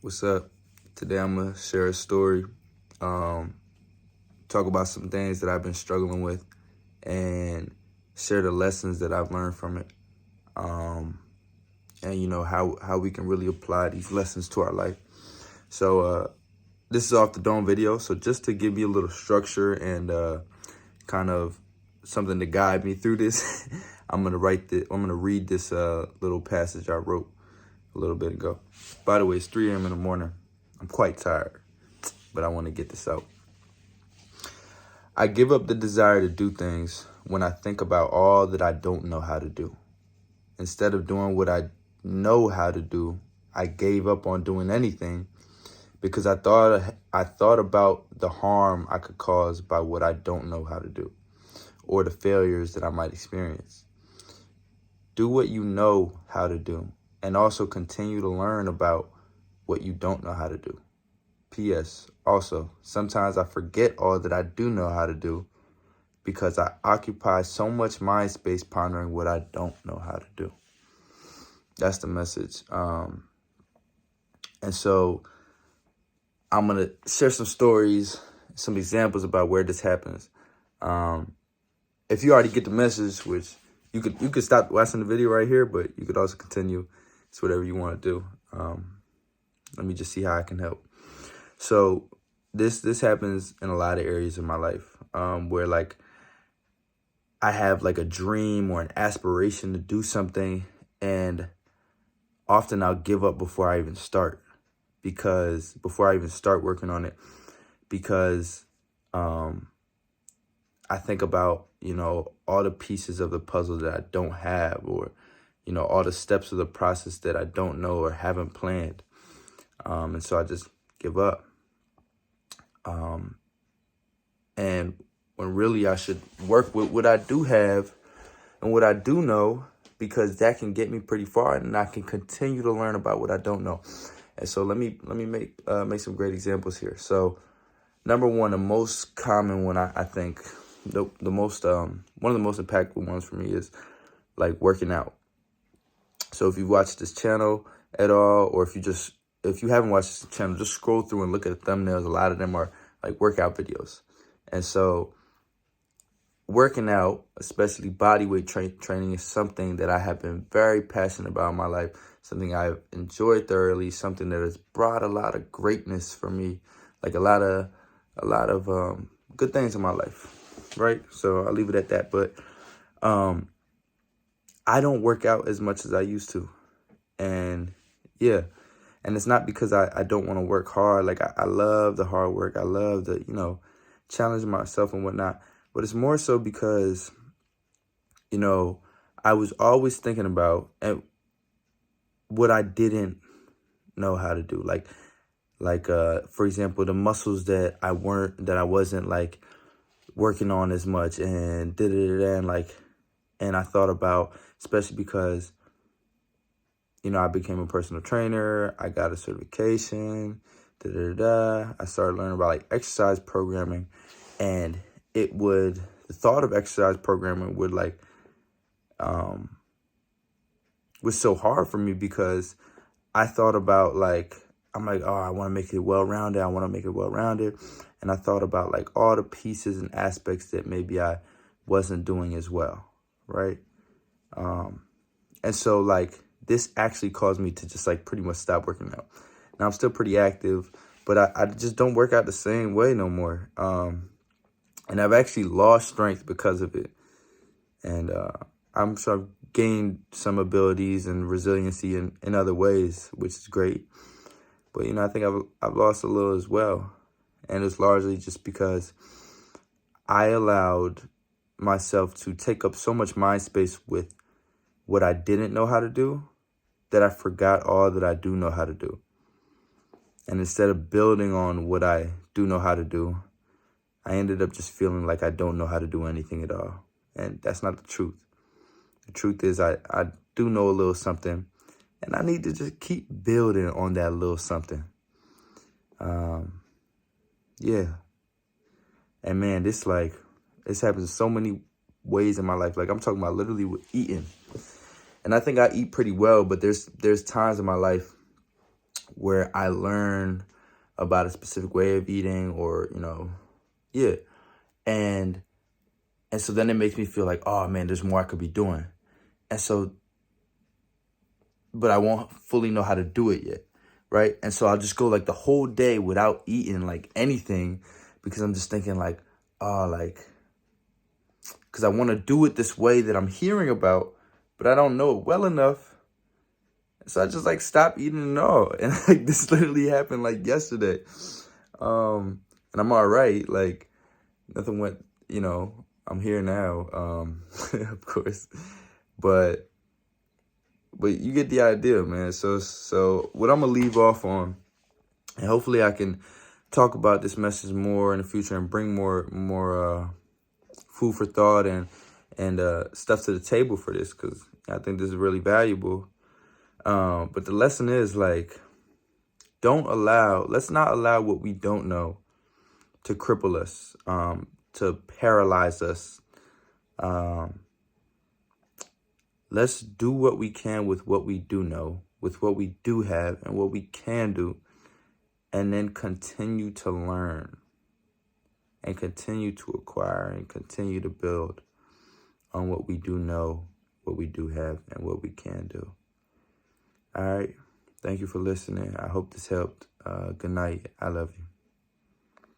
What's up? Today I'm gonna share a story, um, talk about some things that I've been struggling with, and share the lessons that I've learned from it, um, and how we can really apply these lessons to our life. So this is off the dome video. So just to give you a little structure and kind of something to guide me through this, I'm gonna read this little passage I wrote a little bit ago. By the way, it's 3 a.m. in the morning. I'm quite tired, but I want to get this out. I give up the desire to do things when I think about all that I don't know how to do. Instead of doing what I know how to do, I gave up on doing anything because I thought about the harm I could cause by what I don't know how to do, or the failures that I might experience. Do what you know how to do, and also continue to learn about what you don't know how to do. P.S. Also, sometimes I forget all that I do know how to do because I occupy so much mind space pondering what I don't know how to do. That's the message. And so I'm going to share some stories, some examples about where this happens. If you already get the message, which you could stop watching the video right here, but you could also continue. It's whatever you want to do. Let me just see how I can help. So this happens in a lot of areas of my life, where like I have like a dream or an aspiration to do something, and often I'll give up before I even start working on it, because I think about, all the pieces of the puzzle that I don't have, or, all the steps of the process that I don't know or haven't planned. And so I just give up. And when really I should work with what I do have and what I do know, because that can get me pretty far, and I can continue to learn about what I don't know. And so let me make some great examples here. So number one, the most common one, I think the most one of the most impactful ones for me is like working out. So if you've watched this channel at all, or if you haven't watched this channel, just scroll through and look at the thumbnails. A lot of them are like workout videos. And so working out, especially body weight training, is something that I have been very passionate about in my life, something I've enjoyed thoroughly, something that has brought a lot of greatness for me, like a lot of good things in my life, right? So I'll leave it at that. But I don't work out as much as I used to. And yeah, and it's not because I don't want to work hard. Like I love the hard work. I love the, challenging myself and whatnot. But it's more so because, I was always thinking about what I didn't know how to do. Like for example, the muscles that I wasn't like working on as much, and and I thought about, especially because, I became a personal trainer. I got a certification. I started learning about like exercise programming, and the thought of exercise programming was so hard for me, because I thought about I'm like, oh, I want to make it well-rounded. And I thought about like all the pieces and aspects that maybe I wasn't doing as well, right? And so like this actually caused me to just like pretty much stop working out. Now I'm still pretty active, but I just don't work out the same way no more. And I've actually lost strength because of it. And I'm sure I've gained some abilities and resiliency in other ways, which is great. But, I think I've lost a little as well. And it's largely just because I allowed myself to take up so much mind space with what I didn't know how to do, that I forgot all that I do know how to do. And instead of building on what I do know how to do, I ended up just feeling like I don't know how to do anything at all. And that's not the truth. The truth is I do know a little something, and I need to just keep building on that little something. Yeah. And man, this happens in so many ways in my life. Like I'm talking about literally with eating. And I think I eat pretty well, but there's times in my life where I learn about a specific way of eating, or, yeah. And so then it makes me feel like, oh man, there's more I could be doing. And so, but I won't fully know how to do it yet, right? And so I'll just go like the whole day without eating like anything, because I'm just thinking like, oh, like, because I want to do it this way that I'm hearing about, but I don't know it well enough. So I just like stopped eating at all. And like this literally happened like yesterday. And I'm all right. Like nothing went, I'm here now, of course. But you get the idea, man. So what I'm gonna leave off on, and hopefully I can talk about this message more in the future and bring more food for thought and stuff to the table for this, because I think this is really valuable. But the lesson is like, let's not allow what we don't know to cripple us, to paralyze us. Let's do what we can with what we do know, with what we do have and what we can do, and then continue to learn and continue to acquire and continue to build on what we do know, what we do have, and what we can do. All right. Thank you for listening. I hope this helped. Good night. I love you.